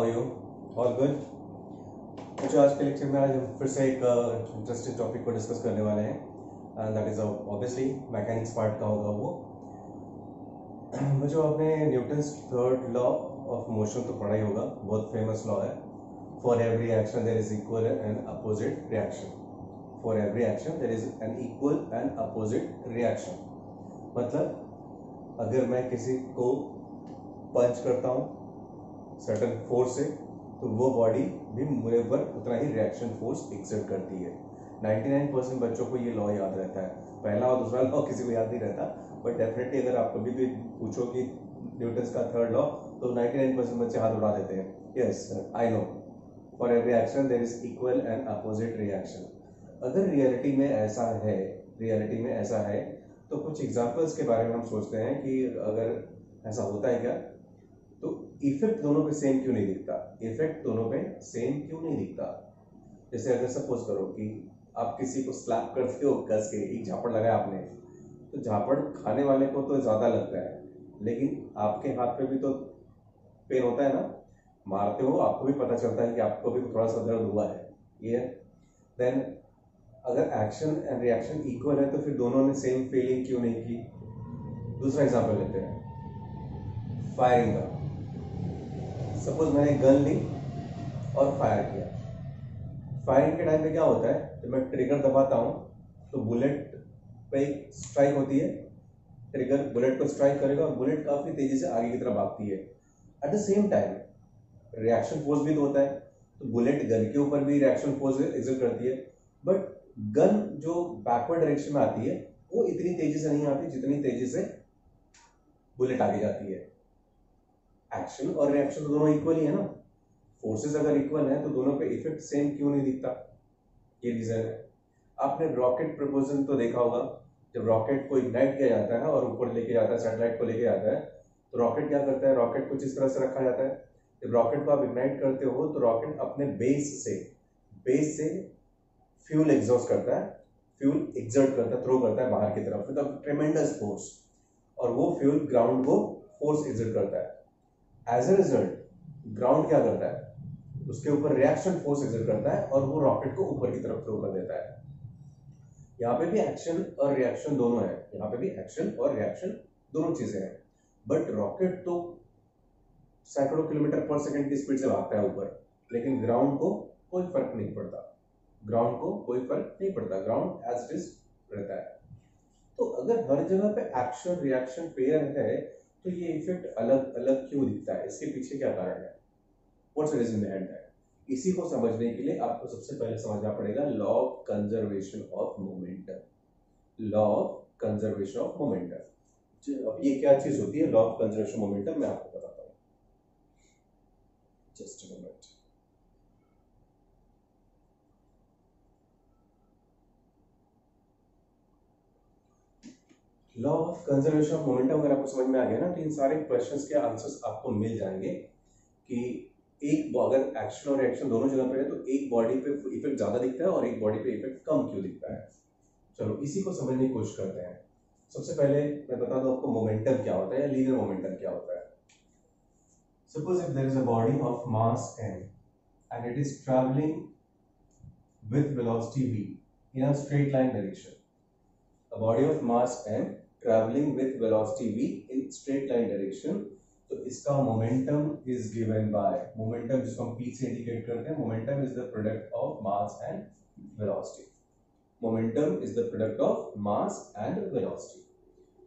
are you? All good? अच्छा, आज के लेक्चर में आज हम फिर से एक इंटरेस्टिंग टॉपिक को डिस्कस करने वाले हैं and that is obviously mechanics part का होगा वो। जो आपने Newton's third law of motion तो पढ़ा ही होगा, बहुत फेमस लॉ है। For every action there is equal and opposite reaction. For every action there is an equal and opposite reaction. मतलब अगर मैं किसी को पंच करता हूँ सर्टेन फोर्स से, तो वो बॉडी भी मेरे ऊपर उतना ही रिएक्शन फोर्स एक्सर्ट करती है। 99% बच्चों को ये लॉ याद रहता है, पहला और दूसरा लॉ किसी को याद नहीं रहता, बट डेफिनेटली अगर आप कभी भी पूछो कि न्यूटन्स का थर्ड लॉ, तो 99% बच्चे हाथ उड़ा देते हैं। Yes I know, for every action there is equal and opposite reaction. अगर रियलिटी में ऐसा है तो कुछ एग्जाम्पल्स के बारे में हम सोचते हैं कि अगर ऐसा होता है क्या, तो इफेक्ट दोनों पे सेम क्यों नहीं दिखता। जैसे अगर सपोज करो कि आप किसी को स्लैप करते हो, कस के एक झापड़ लगाया आपने, तो झापड़ खाने वाले को तो ज्यादा लगता है, लेकिन आपके हाथ पे भी तो पेन होता है ना। मारते हो आपको भी पता चलता है कि आपको भी थोड़ा सा दर्द हुआ है। ये देन अगर एक्शन एंड रिएक्शन इक्वल है तो फिर दोनों ने सेम फीलिंग क्यों नहीं की। दूसरा एग्जांपल लेते हैं फायरिंग का। सपोज मैंने गन ली और फायर किया। फायरिंग के टाइम पे क्या होता है, जब मैं ट्रिगर दबाता हूँ तो बुलेट पे एक स्ट्राइक होती है, ट्रिगर बुलेट को स्ट्राइक करेगा और बुलेट काफी तेजी से आगे की तरफ भागती है। At the same time reaction force भी तो होता है, तो बुलेट गन के ऊपर भी रिएक्शन फोर्स एक्सर्ट करती है, बट गन जो बैकवर्ड डायरेक्शन में आती है वो इतनी तेजी से नहीं आती जितनी तेजी से बुलेट आगे जाती है। एक्शन और रिएक्शन तो दोनों इक्वल ही है ना। फोर्सेस अगर इक्वल है तो दोनों पे इफेक्ट सेम क्यों नहीं दिखता, ये रीजन है। आपने रॉकेट प्रपोजल तो देखा होगा, जब रॉकेट को इग्नाइट किया जाता है और ऊपर लेके जाता है, सैटेलाइट को लेके जाता है, तो रॉकेट क्या करता है, रॉकेट कुछ इस तरह से रखा जाता है। जब रॉकेट को आप इग्नाइट करते हो तो रॉकेट अपने बेस से फ्यूल एग्जॉस्ट करता है, फ्यूल एक्सर्ट करता है, थ्रो करता है बाहर की तरफ विद ट्रेमेंडस फोर्स, और वो फ्यूल ग्राउंड को फोर्स एक्सर्ट करता है। एज ए रिजल्ट ग्राउंड क्या करता है, उसके ऊपर रिएक्शन फोर्स एक्सर्ट करता है और वो रॉकेट को ऊपर की तरफ थ्रो कर देता है। यहाँ पे भी एक्शन और रिएक्शन दोनों है, यहाँ पे भी एक्शन और रिएक्शन दोनों चीजें हैं, बट रॉकेट तो सैकड़ों किलोमीटर पर सेकंड की स्पीड से भागता है ऊपर, लेकिन ग्राउंड को कोई फर्क नहीं पड़ता, ग्राउंड एज इट इज रहता है। तो अगर हर जगह पे एक्शन रिएक्शन पेयर है, तो ये इफेक्ट अलग अलग क्यों दिखता है, इसके पीछे क्या कारण है, what's the reason behind that. इसी को समझने के लिए आपको सबसे पहले समझना पड़ेगा law of conservation of momentum. अब ये क्या चीज होती है लॉ ऑफ कंजर्वेशन मोमेंटम, मैं आपको बताता हूँ, just a moment. Law of conservation of momentum अगर आपको समझ में आ गया ना, तो इन सारे क्वेश्चंस के आंसर्स आपको मिल जाएंगे कि एक अगर एक्शन और रिएक्शन दोनों जगह पे है तो एक बॉडी पे इफेक्ट ज्यादा दिखता है और एक बॉडी पे इफेक्ट कम क्यों दिखता है। चलो इसी को समझने की कोशिश करते हैं। सबसे पहले मैं बता दूं आपको मोमेंटम क्या होता है या लीनियर मोमेंटम क्या होता है। Suppose if there is a body of mass m and it is traveling with velocity v in a straight line direction. A body of mass m traveling with velocity v in straight line direction, तो इसका momentum is given by, momentum जिसको हम P से indicate करते हैं, momentum is the product of mass and velocity.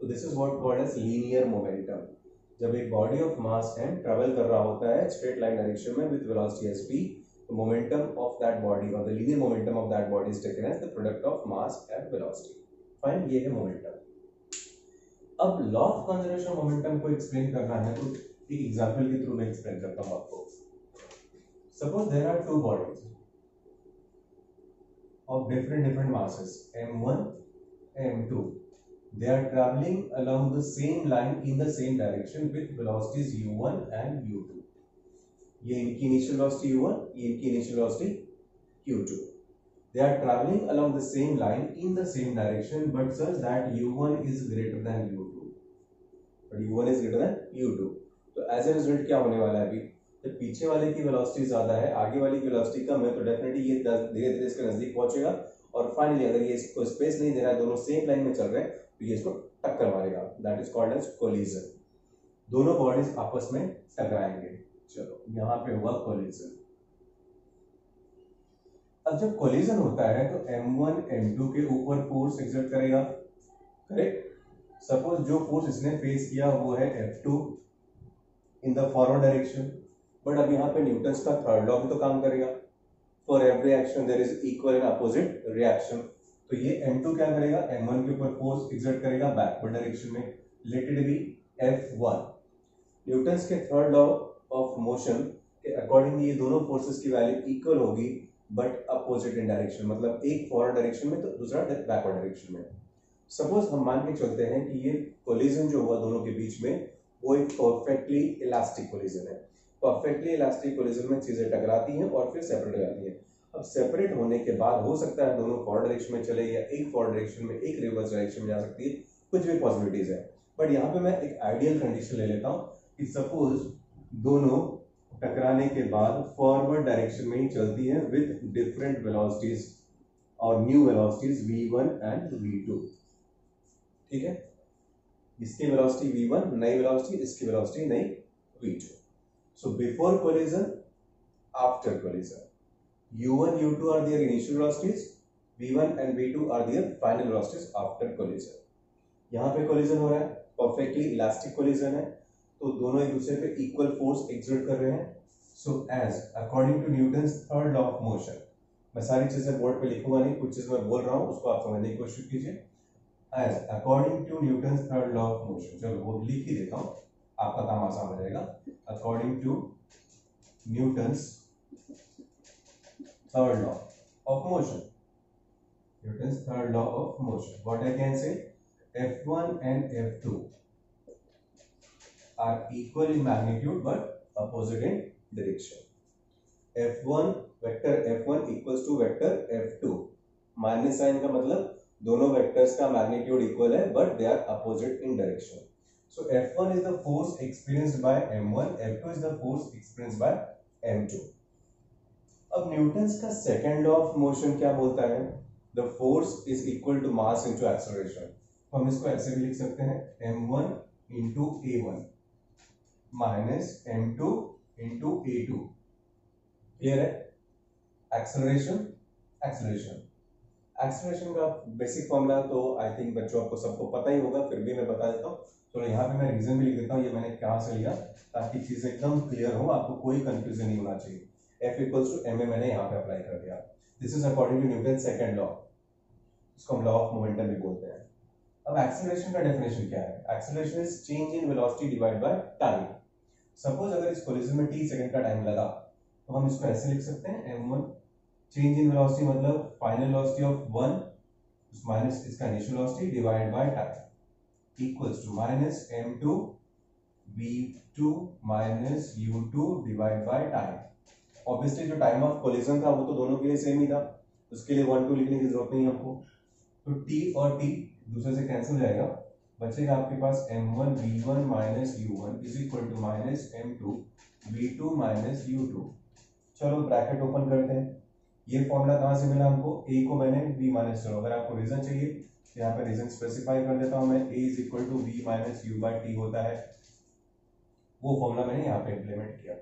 तो this is what called as linear momentum. जब एक body of mass m travel कर रहा होता है स्ट्रेट लाइन डायरेक्शन में विद वेलोसिटी sp, तो मोमेंटम ऑफ दैट बॉडी और the linear momentum of that body is taken as the product of mass and velocity. Fine, ये है momentum. अब लॉ ऑफ कंजर्वेशन मोमेंटम को explain करना है तो एक एग्जांपल के थ्रू मैं एक्सप्लेन करता हूं आपको। Suppose there are two bodies of different masses m1 m2, they are traveling along the same line in the same direction with velocities u1 and u2। ये इनकी इनिशियल वेलोसिटी u1, ये इनकी initial velocity u2। They are traveling along the same line in the same direction, but such that u1 is greater than u2। तो as a result क्या होने वाला है अभी, जब पीछे वाले की वेलोसिटी ज्यादा है, आगे वाले की वेलोसिटी कम है, तो डेफिनेटली ये धीरे धीरे इसके नजदीक पहुंचेगा और फाइनली अगर ये इसको स्पेस नहीं दे रहा है, दोनों सेम लाइन में चल रहे हैं, तो ये इसको टक्कर मारेगा। That is called as collision. दोनों बॉडीज आपस में टकराएंगे। चलो यहाँ पे हुआ कोलिजन। अब जब कोलिजन होता है तो M1 M2 के ऊपर फोर्स एक्सर्ट करेगा, करेक्ट। सपोज जो फोर्स इसने फेस किया वो है F2 in the forward direction, but अब यहाँ पे न्यूटन्स का थर्ड लॉ भी तो काम करेगा। For every action there is equal and opposite reaction. तो ये M2 क्या करेगा, M1 के ऊपर फोर्स एक्सर्ट करेगा बैकवर्ड डायरेक्शन में, let it be F1। Newton's के थर्ड लॉ ऑफ मोशन के अकॉर्डिंग ये दोनों फोर्सेस की वैल्यू इक्वल होगी बट अपोजिट इन डायरेक्शन, मतलब एक फॉरवर्ड डायरेक्शन में तो दूसरा बैकवर्ड डायरेक्शन में। सपोज हम मान के चलते हैं कि ये कोलिजन जो हुआ दोनों के बीच में वो एक परफेक्टली इलास्टिक कोलिजन है। परफेक्टली इलास्टिक कोलिजन में चीजें टकराती हैं और फिर सेपरेट हो जाती हैं। अब सेपरेट होने के बाद हो सकता है दोनों फॉरवर्ड डायरेक्शन में चले या एक फॉरवर्ड डायरेक्शन में एक रिवर्स डायरेक्शन में जा सकती है, कुछ भी पॉसिबिलिटीज है। बट यहाँ पे मैं एक आइडियल कंडीशन ले लेता हूँ कि सपोज दोनों टकराने के बाद फॉरवर्ड डायरेक्शन में ही चलती है विद डिफरेंट वेलोसिटीज और new velocities v1 and v2। ठीक है, इसकी वेलोसिटी v1 नई वेलोसिटी, इसकी वेलोसिटी नई v2। So before collision, after collision, u1 u2 are their initial velocities, v1 and v2 are their final velocities after collision. यहाँ पे collision हो रहा है, परफेक्टली इलास्टिक कोलिजन है, तो दोनों एक दूसरे पे इक्वल फोर्स एक्सर्ट कर रहे हैं। So as according to Newton's third law of motion, मैं सारी चीजें बोर्ड पे लिखूंगा नहीं, कुछ चीज मैं बोल रहा हूं उसको आप समझने की कोशिश कीजिए। As according to Newton's third law of motion, चलो वो लिख ही देता हूं, आपका काम आसान हो जाएगा। According to Newton's third law of motion, Newton's third law of motion, what I can say, F1 and F2 are equal in magnitude but opposite in direction. F1 vector F1 equals to vector F2। Minus sign का मतलब दोनों vectors का magnitude equal है but they are opposite in direction. So F1 is the force experienced by M1, F2 is the force experienced by M2। अब Newton's का second law of motion क्या बोलता है, the force is equal to mass into acceleration. तो हम इसको ऐसे भी लिख सकते हैं, M1 into A1 minus M2 into A2। Clear है? एक्सेलरेशन एक्सेलरेशन एक्सेलरेशन का बेसिक फॉर्मूला तो आई थिंक बच्चों आपको सबको पता ही होगा, फिर भी मैं बता देता हूँ। तो यहाँ पे मैं रीजन भी लिख देता हूँ, ये मैंने कहाँ से लिया ताकि चीज एकदम क्लियर हो, आपको कोई कंफ्यूजन नहीं होना चाहिए। F इक्वल्स टू ma मैंने यहाँ पे अप्लाई कर दिया। This is according to Newton second law, इसको हम लॉ ऑफ मोमेंटम भी बोलते हैं। अब एक्सेलरेशन का डेफिनेशन क्या है, acceleration is change in velocity divide by time. Suppose अगर इस कोलिजन में t सेकंड का टाइम लगा तो हम इसको ऐसे लिख सकते हैं, m1 चेंज इन वेलोसिटी मतलब फाइनल वेलोसिटी ऑफ 1 माइनस इसका initial velocity divide by time equals to minus m2 v2 minus u2 divide by time. Obviously जो टाइम ऑफ कोलिजन था वो तो दोनों के लिए सेम ही था, उसके लिए 1 2 लिखने की जरूरत नहीं हमको। तो t और t दूसरे से कैंसिल हो जाएगा, बचेगा आपके पास m1 v1 minus u1 is equal to minus m2 v2 minus u2। चलो ब्रैकेट ओपन करते हैं। ये फॉर्मूला कहाँ से मिला हमको, a को मैंने v माइनस, चलो अगर आपको रीजन चाहिए तो यहाँ पे रीजन स्पेसिफाई कर देता हूँ मैं, a is equal to v minus u by t होता है, वो फॉर्मूला मैंने यहाँ पे इंप्लीमेंट किया।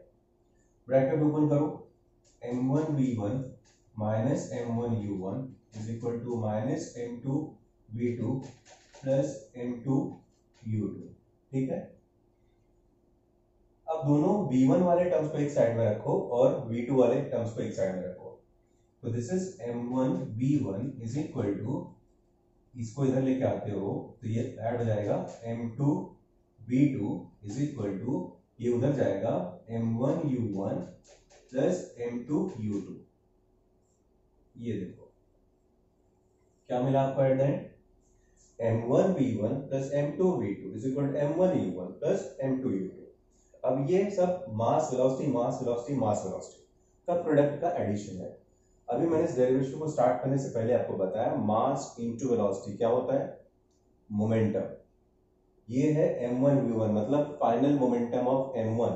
ब्रैकेट ओपन करो, m1 v1 minus m1 u1 is equal to minus m2 v2 plus m2 u2। ठीक है, अब दोनों v1 वाले टर्म्स को एक साइड में रखो और v2 वाले टर्म्स को एक साइड में रखो। तो this is m1 v1 is equal to, इसको इधर लेके आते हो तो ये ऐड हो जाएगा m2 v2 is equal to, ये उधर जाएगा m1 u1 plus m2 u2। ये देखो क्या मिला आपको at the end, m1 v1 plus m2 v2 is equal to m1 u1 plus m2 u2। अब ये सब mass velocity mass velocity mass velocity का प्रोडक्ट का एडिशन है। अभी मैंने इस डेरिवेशन को स्टार्ट करने से पहले आपको बताया मास इनटू वेलोसिटी क्या होता है, मोमेंटम। ये है m1 v1 मतलब final momentum of m1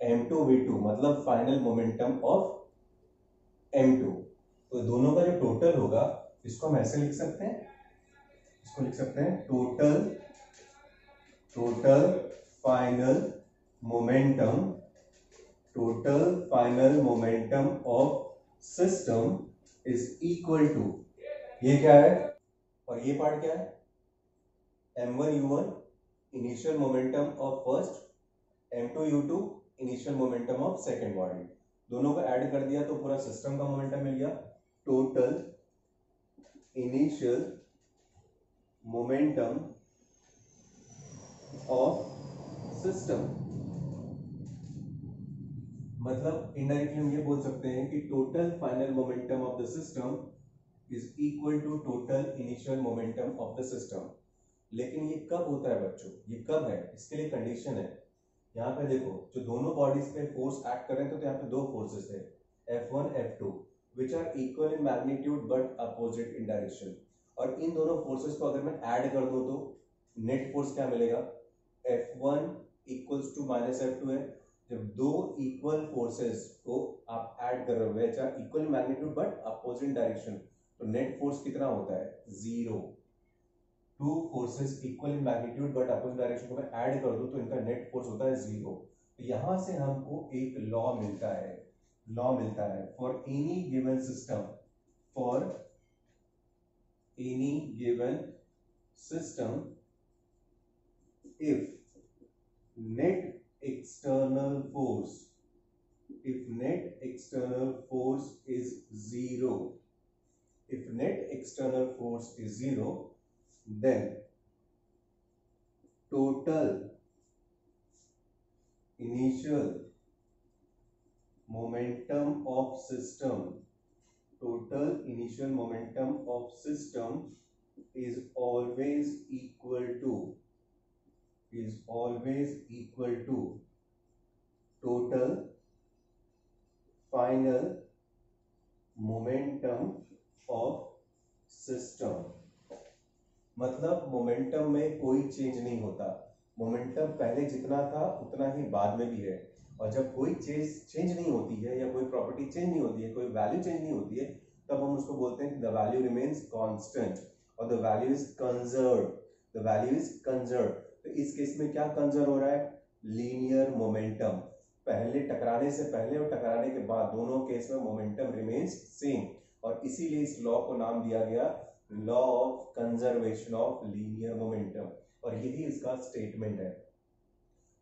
m2v2 मतलब फाइनल मोमेंटम ऑफ m2। तो दोनों का जो टोटल होगा इसको हम ऐसे लिख सकते हैं, इसको लिख सकते हैं total final momentum, total final momentum of system is equal to, ये क्या है और ये पार्ट क्या है, m1u1 initial momentum of first, m2u2 initial momentum of second body. दोनों को ऐड कर दिया तो पूरा सिस्टम का मोमेंटम मिल गया। Total initial momentum of system, मतलब इनडायरेक्टली हम ये बोल सकते हैं कि total final momentum of the system is equal to total initial momentum of the system. लेकिन ये कब होता है बच्चों, ये कब है, इसके लिए कंडीशन है। यहाँ पे देखो जो दोनों बॉडीज पे फोर्स एक्ट कर रहे थे तो यहाँ पे दो फोर्सेस है F1 F2 which are equal in magnitude but opposite in direction. और इन दोनों फोर्सेस को अगर मैं ऐड कर दूं तो नेट फोर्स क्या मिलेगा, F1 equals to minus F2 है। जब दो इक्वल फोर्सेस को आप ऐड कर रहे हो which are equal in magnitude but opposite direction, तो नेट फोर्स कितना होता है, zero. Two forces equal in magnitude but opposite direction को मैं ऐड कर दूं तो इनका नेट फोर्स होता है जीरो। तो यहां से हमको एक लॉ मिलता है for any given system, for any given system if net external force, if net external force is zero, if net external force is zero, then total initial momentum of system, total initial momentum of system is always equal to total final momentum of system। मतलब momentum में कोई change नहीं होता, momentum पहले जितना था उतना ही बाद में भी है। और जब कोई चेंज नहीं होती है या कोई प्रॉपर्टी चेंज नहीं होती है, कोई वैल्यू चेंज नहीं होती है, तब हम उसको बोलते हैं द वैल्यू रिमेन्स कांस्टेंट और the value is conserved, the value is conserved. तो इस केस में क्या कंजर्व हो रहा है, लीनियर मोमेंटम। पहले टकराने से पहले और टकराने के बाद दोनों केस में मोमेंटम रिमेन्स सेम, और इसीलिए इस लॉ को नाम दिया गया law of conservation of linear momentum. और यही इसका स्टेटमेंट है,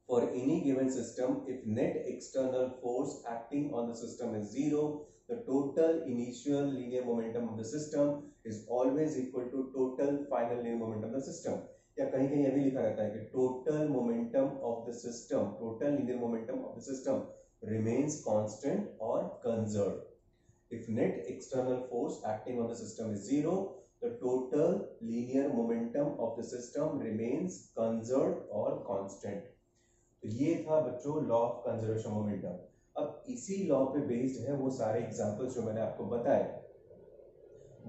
for any given system if net external force acting on the system is zero, the total initial linear momentum of the system is always equal to total final linear momentum of the system। या कहीं कहीं ये भी लिखा रहता है कि total momentum of the system, total linear momentum of the system remains constant or conserved। if net external force acting on the system is zero, the total linear momentum of the system remains conserved or constant। तो ये था बच्चों law of conservation momentum. अब इसी law पे based है वो सारे एग्जांपल्स जो मैंने आपको बताए,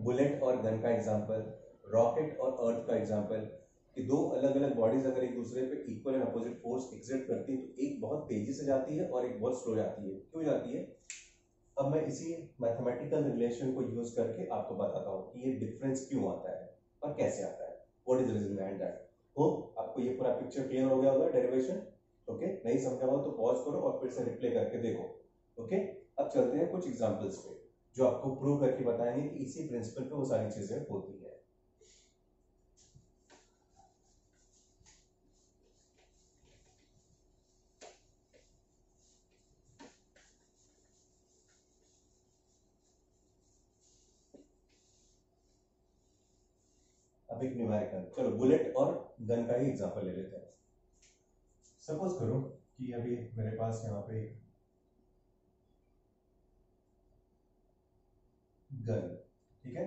बुलेट और गन का एग्जांपल, रॉकेट और अर्थ का एग्जांपल, कि दो अलग अलग बॉडीज अगर एक दूसरे पे equal and opposite force exert करती है तो एक बहुत तेजी से जाती है और एक बहुत स्लो जाती है। क्यों जाती है, अब मैं इसी मैथमेटिकल रिलेशन को यूज करके आपको बताता हूँ कि ये डिफरेंस क्यों आता है और कैसे आता है, what is reason behind that. Hope आपको ये पूरा पिक्चर क्लियर हो गया होगा डेरिवेशन। ओके नहीं समझा हो तो पॉज करो और फिर से रिप्ले करके देखो। ओके अब चलते हैं कुछ एग्जांपल्स पे जो आपको प्रूव करके बताएंगे कि इसी प्रिंसिपल पे वो सारी चीजें होती है। अब एक न्यूमेरिकल, चलो बुलेट और गन का ही एग्जांपल ले लेते हैं। सपोज करो कि अभी मेरे पास यहाँ पे गन, ठीक है,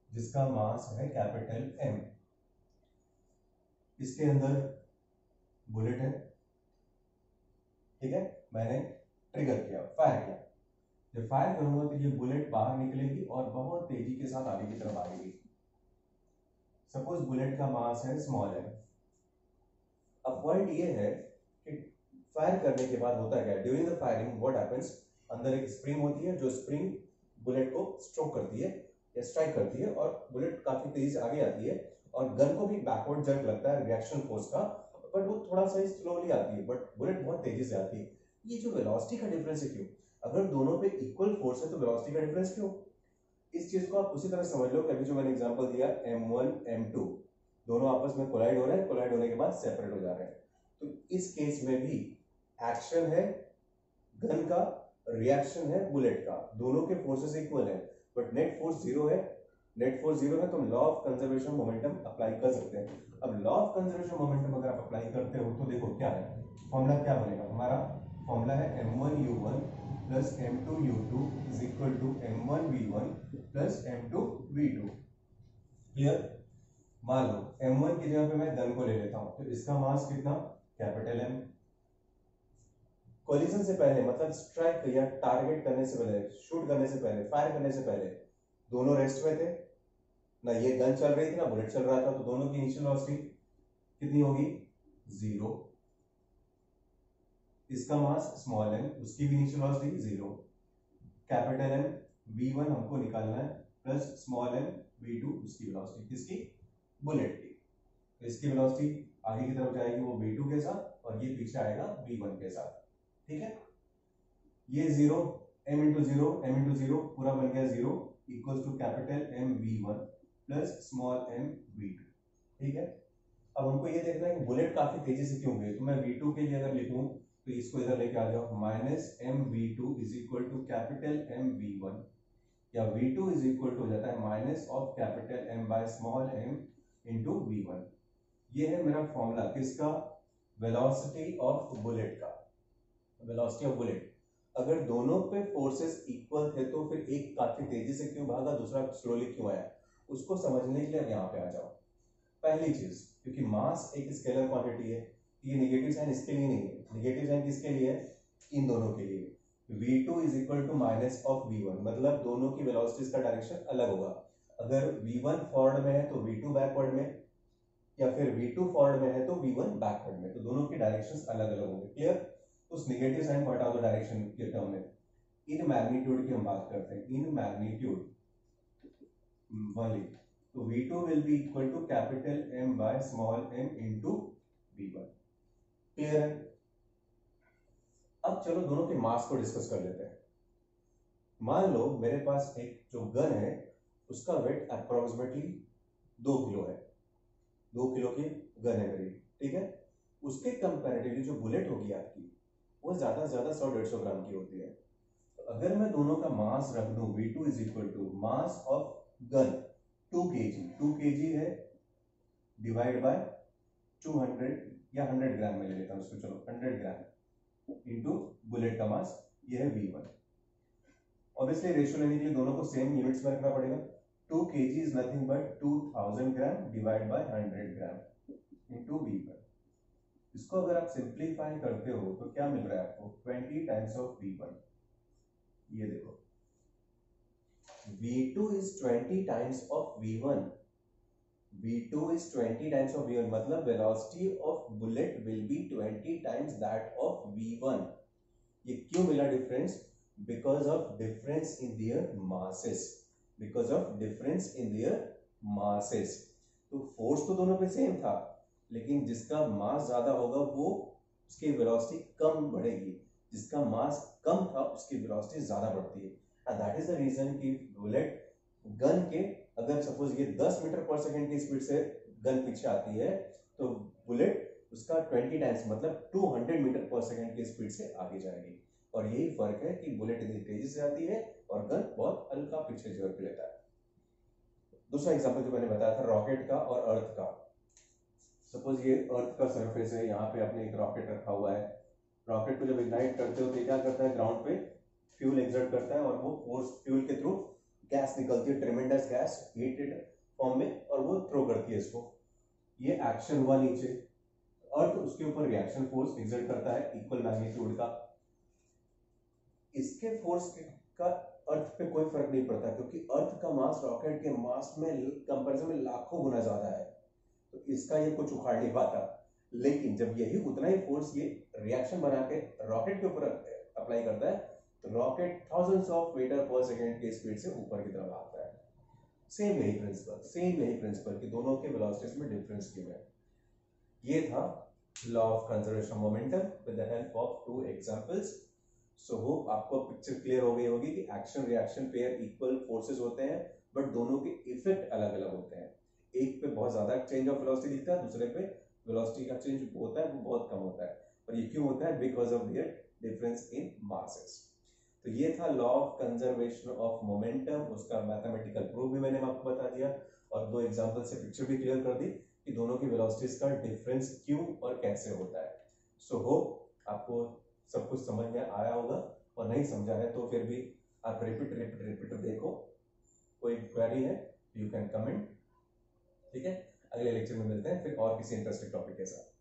जिसका मास है कैपिटल M, इसके अंदर बुलेट है, ठीक है, मैंने ट्रिगर किया, फायर किया। जब फायर करूंगा तो ये बुलेट बाहर निकलेगी और बहुत तेजी के साथ आगे की तरफ आएगी। सपोज बुलेट का मास है स्मॉल m। अब पॉइंट ये है कि फायर करने के बाद होता क्या है, during the firing what happens, अंदर एक स्प्रिंग होती है जो स्प्रिंग बुलेट को स्ट्रोक करती है या स्ट्राइक करती है और बुलेट काफी तेजी से आगे आती है और गन को भी बैकवर्ड जर्क लगता है रिएक्शन फोर्स का, बट वो थोड़ा सा स्लोली आती है बट बुलेट बहुत तेजी से आती है। ये जो वेलोसिटी का डिफरेंस है क्यों, अगर दोनों पे इक्वल फोर्स है तो वेलोसिटी का डिफरेंस क्यों? इस चीज को आप उसी तरह समझ लो कि अभी जो मैंने एग्जांपल दिया m1 m2 दोनों आपस में कोलाइड हो रहे हैं, कोलाइड होने के बाद सेपरेट हो जा रहे हैं, तो इस केस में भी एक्शन है गन का, रिएक्शन है बुलेट का, दोनों के फोर्सेस इक्वल है बट नेट फोर्स जीरो है। नेट फोर्स जीरो है तो law of conservation momentum apply कर सकते हैं। अब लॉ ऑफ कंजर्वेशन मोमेंटम अगर आप अप्लाई करते हो तो देखो क्या है, फॉर्मूला क्या बनेगा हमारा, फॉर्मूला है m1u1 plus m2u2 is equal to m1v1 plus m2v2। Clear? मान लो m1 की जगह पे मैं गन को ले लेता हूं तो इसका मास कितना, कैपिटल M। कोलिजन से पहले मतलब स्ट्राइक या टारगेट करने से पहले, शूट करने से पहले, फायर करने से पहले दोनों रेस्ट में थे ना, ये गन चल रही थी ना बुलेट चल रहा था, तो दोनों की इनिशियल वेलोसिटी कितनी होगी, जीरो। इसका मास स्मॉल m, उसकी भी initial velocity zero. Capital M v1 हमको निकालना है प्लस स्मॉल m v2 उसकी वेलोसिटी, किसकी, बुलेट की। तो इसकी वेलोसिटी आगे की तरफ जाएगी वो v2 के साथ और ये पीछे आएगा v1 के साथ, ठीक है। ये जीरो, m इंटू जीरो पूरा बन गया zero equals to capital M v1 plus small m v2, ठीक है। अब हमको ये देखना है कि बुलेट काफी तेजी से क्यों गई, तो मैं v2 के लिए अगर लिखूं तो इसको इधर लेके आ जाओ, minus m v2 is equal to capital M v1 या v2 इज इक्वल टू हो जाता है minus of capital M by small m into v1। ये है मेरा फॉर्मूला किसका, वेलोसिटी ऑफ बुलेट का, वेलोसिटी ऑफ बुलेट। अगर दोनों पे फोर्सेस इक्वल थे तो फिर एक काफी तेजी से क्यों भागा, दूसरा स्लोली क्यों आया, उसको समझने के लिए यहाँ पे आ जाओ। पहली चीज, क्योंकि मास एक स्केलर क्वांटिटी है, ये नेगेटिव साइन इसके लिए नहीं है, नेगेटिव साइन किसके लिए है, इन दोनों के लिए। v2 is equal to minus of v1 मतलब दोनों की वेलोसिटीज का डायरेक्शन अलग होगा। अगर v1 फॉरवर्ड में है तो v2 बैकवर्ड में, या फिर v2 फॉरवर्ड में है तो v1 बैकवर्ड में, तो दोनों की डायरेक्शंस अलग अलग होंगे। क्लियर? उस नेगेटिव साइन को हटा दो डायरेक्शन के टर्म में। इन मैग्नीट्यूड की हम बात करते हैं, इन मैग्नीट्यूड वाली, तो v2 will be equal to capital M by small m into v1। Clear है? अब चलो दोनों के मास को डिस्कस कर लेते हैं। मान लो मेरे पास एक जो गन है उसका वेट अप्रोक्सीमेटली 2 किलो है, 2 किलो की गन है मेरी, ठीक है। उसके कंपैरेटिवली जो बुलेट होगी आपकी वो ज्यादा से ज्यादा 100-150 ग्राम की होती है। तो अगर मैं दोनों का मास रख दूं v2 is equal to mass of gun 2 kg है डिवाइड बाय 200 या 100 ग्राम में ले लेता हूं उसको, चलो 100 ग्राम इंटू बुलेट का मास, ये है v1। ऑब्वियसली रेशियो लेने के लिए दोनों को सेम यूनिट्स में रखना पड़ेगा। 2 kg is nothing but 2000 gram divide by 100 gram into v1। इसको अगर आप सिंप्लीफाई करते हो तो क्या मिल रहा है आपको, 20 टाइम्स ऑफ v1। ये देखो v2 is 20 times of v1, v2 is 20 times of v1 मतलब velocity of bullet will be 20 times that of v1। ये क्यों मिला difference, because of difference in their masses, because of difference in their masses। तो force तो दोनों पे same था लेकिन जिसका मास ज्यादा होगा वो उसकी वेलोसिटी कम बढ़ेगी, जिसका मास कम था उसकी वेलोसिटी ज्यादा बढ़ती है। and that is the reason कि बुलेट गन के, अगर सपोज ये 10 मीटर पर सेकंड की स्पीड से गन पीछे आती है तो बुलेट उसका 20 टाइम्स मतलब 200 मीटर पर सेकंड की स्पीड से आगे जाएगी। और यही फर्क है कि बुलेट इतनी तेजी से आती है और गन बहुत हल्का पीछे जगह पे लेता है। दूसरा एग्जांपल जो मैंने बताया था रॉकेट का और अर्थ का। सपोज ये अर्थ का सरफेस है, यहाँ पे आपने एक रॉकेट रखा हुआ है, रॉकेट को जब इग्नाइट करते हो तो क्या करता है, ग्राउंड पे फ्यूल एक्सर्ट करता है और वो फोर्स फ्यूल के थ्रू गैस निकलती है, ट्रेमेंडस गैस हीटेड फॉर्म में, और वो थ्रो करती है इसको। ये एक्शन हुआ नीचे, अर्थ उसके ऊपर रिएक्शन फोर्स एक्सर्ट करता है इक्वल मैग्नीट्यूड का। इसके फोर्स का अर्थ पे कोई फर्क नहीं पड़ता क्योंकि अर्थ का मास रॉकेट के मास में कंपैरिजन में लाखों गुना ज्यादा है, तो इसका ये कुछ उखाड़ नहीं पाता। लेकिन जब यही उतना ही फोर्स ये रिएक्शन बना के रॉकेट के ऊपर अप्लाई करता है तो रॉकेट थाउजेंड्स ऑफ मीटर पर सेकेंड के स्पीड से ऊपर की तरफ आता है। सेम यही प्रिंसिपल कि दोनों के वेलोसिटीज में डिफरेंस क्यों है। ये था law of conservation of momentum with the help of to examples. So hope आपको पिक्चर क्लियर हो गई होगी कि action reaction pair equal forces होते हैं बट दोनों के इफेक्ट अलग अलग होते हैं। एक पे बहुत ज्यादा चेंज ऑफ वेलोसिटी दिखता है, दूसरे पे वेलोसिटी का चेंज होता है वो बहुत कम होता है। और ये क्यों होता है? Because of their difference in masses. तो ये था law of conservation of momentum, उसका मैथमेटिकल प्रूफ भी मैंने आपको बता दिया और दो एग्जांपल से पिक्चर भी क्लियर कर दी कि दोनों की वेलोसिटीज का डिफरेंस क्यों और कैसे होता है। सो होप आपको सब कुछ समझ में आया होगा, और नहीं समझा है तो फिर भी आप रिपीट देखो। कोई क्वेरी है यू कैन कमेंट। ठीक है, अगले लेक्चर में मिलते हैं फिर और किसी इंटरेस्टिंग टॉपिक के साथ।